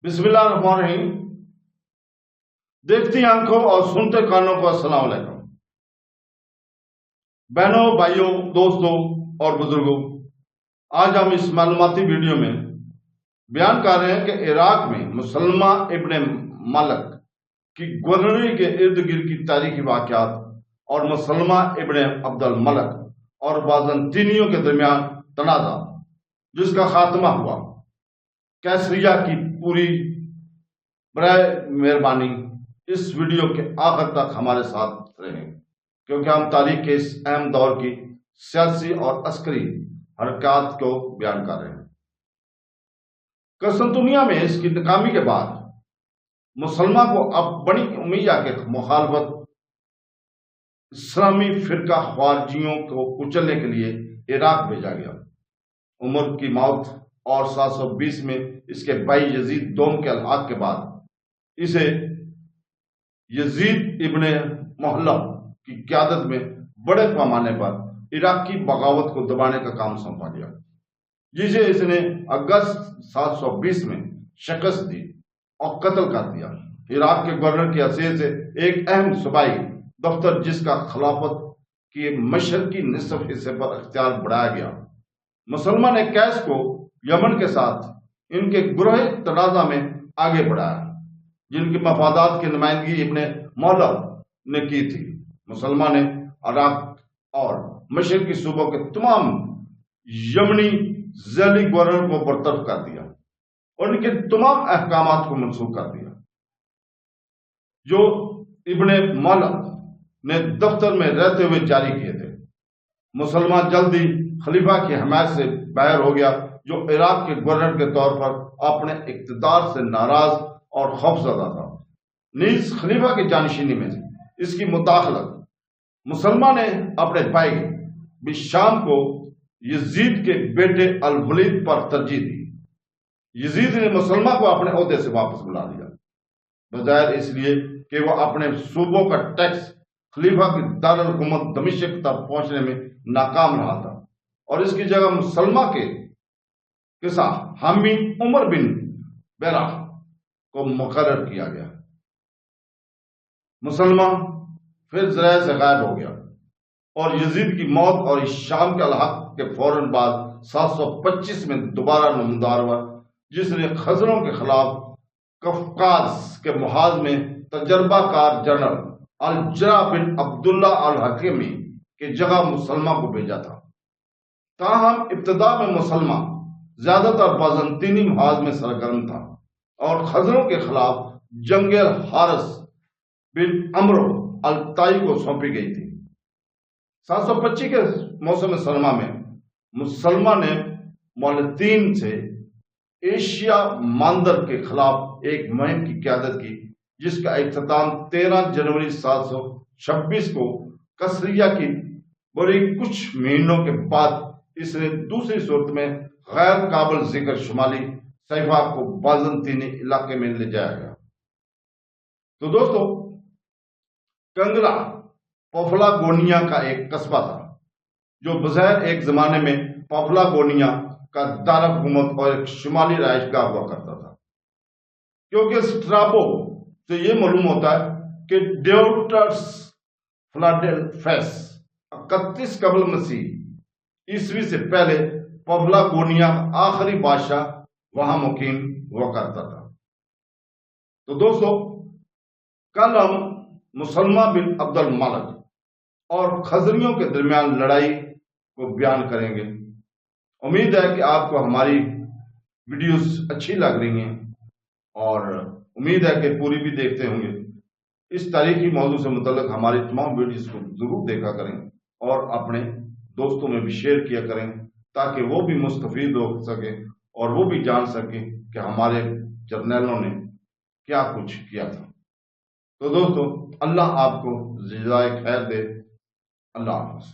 بسم اللہ الرحمن الرحیم۔ دیکھتی آنکھوں اور سنتے کانوں کو السلام علیکم۔ بہنوں، بھائیوں، دوستوں اور بزرگوں، آج ہم اس معلوماتی ویڈیو میں بیان کر رہے ہیں کہ عراق میں مسلمہ ابن ملک کی گورنری کے ارد گرد کی تاریخی واقعات اور مسلمہ ابن عبد الملک اور بازنطینیوں کے درمیان تنازع جس کا خاتمہ ہوا، کیسریہ کی پوری برائے مہربانی اس ویڈیو کے آخر تک ہمارے ساتھ رہیں، کیونکہ ہم تاریخ کے اس اہم دور کی سیاسی اور عسکری حرکات کو بیان کر رہے ہیں۔ قسطنطنیہ میں اس کی ناکامی کے بعد مسلمہ کو اب بنی امیہ کے مخالفت اسلامی فرقہ خوارجیوں کو کچلنے کے لیے عراق بھیجا گیا۔ عمر کی موت اور 720 میں اس کے بھائی یزید دوم کے الحاق کے بعد اسے یزید ابن محلب کی قیادت میں بڑے پیمانے پر عراق کی بغاوت کو دبانے کا کام سونپا گیا، جسے اس نے اگست 720 میں شکست دی اور قتل کر دیا۔ عراق کے گورنر کی حیثیت سے ایک اہم صوبائی دفتر جس کا خلافت کے مشرقی نصف حصے پر اختیار بڑھایا گیا، مسلمہ نے کیس کو یمن کے ساتھ ان کے گروہ تنازع میں آگے بڑھایا، جن کی مفادات کی نمائندگی ابن محلب نے کی تھی۔ مسلمہ نے عراق اور مشرقی صوبوں کے تمام یمنی ذیلی گورنر کو برطرف کر دیا اور ان کے تمام احکامات کو منسوخ کر دیا جو ابن محلب نے دفتر میں رہتے ہوئے جاری کیے تھے۔ مسلمہ جلدی خلیفہ کی حمایت سے باہر ہو گیا، جو عراق کے گورنر کے طور پر اپنے اقتدار سے ناراض اور خوفزدہ تھا۔ نیز خلیفہ کی جانشینی میں اس کی مداخلت مسلمہ نے اپنے بھائی بھی شام کو یزید کے بیٹے الولید پر ترجیح دی۔ یزید نے مسلمہ کو اپنے عہدے سے واپس بلا لیا، بظاہر اس لیے کہ وہ اپنے صوبوں کا ٹیکس خلیفہ کی دارالحکومت دمشق تک پہنچنے میں ناکام رہا تھا، اور اس کی جگہ مسلمہ کے قصہ حامی عمر بن بیرہ کو مقرر کیا گیا۔ مسلمہ پھر ذرائع سے غائب ہو گیا اور یزید کی موت اور شام کے الحاق کے فوراً بعد 725 میں دوبارہ نمودار ہوا، جس نے خزروں کے خلاف قفقاز کے محاذ میں تجربہ کار جنرل الجرا بن عبداللہ الحکیمی کی جگہ مسلمہ کو بھیجا تھا۔ تاہم ابتدا میں مسلمہ زیادہ تر بازنطینی محاذ میں سرگرم تھا اور خزروں کے خلاف جنگ الحارث بن عمرو التائی کو سونپی گئی تھی۔ 725 کے موسم سرما میں مسلمہ نے مولتین سے ایشیا ماندر کے خلاف ایک مہم کی قیادت کی، جس کا اختتام 13 جنوری 726 کو کیسریہ کی بڑی کچھ مہینوں کے بعد اس نے دوسری صورت میں غیر قابل ذکر شمالی صحیفہ کو بازنطینی علاقے میں لے جایا گیا۔ تو دوستو، کنگلا پافلاگونیا کا ایک قصبہ تھا جو بظاہر ایک زمانے میں پافلاگونیا کا دارالحکومت اور ایک شمالی رہائش گاہ ہوا کرتا تھا، کیونکہ سٹرابو سے یہ معلوم ہوتا ہے کہ ڈیوٹرس فلاڈیلفس 31 قبل مسیح عیسوی سے پہلے پافلاگونیا کا آخری بادشاہ وہاں مقیم ہوا کرتا تھا۔ تو دوستو، کل ہم مسلمہ بن عبد الملک اور خزریوں کے درمیان لڑائی کو بیان کریں گے۔ امید ہے کہ آپ کو ہماری ویڈیوز اچھی لگ رہی ہیں اور امید ہے کہ پوری بھی دیکھتے ہوں گے۔ اس تاریخی موضوع سے متعلق ہماری تمام ویڈیوز کو ضرور دیکھا کریں اور اپنے دوستوں میں بھی شیئر کیا کریں، تاکہ وہ بھی مستفید ہو سکیں اور وہ بھی جان سکیں کہ ہمارے جرنیلوں نے کیا کچھ کیا تھا۔ تو دوستو، اللہ آپ کو جزائے خیر دے۔ اللہ حافظ۔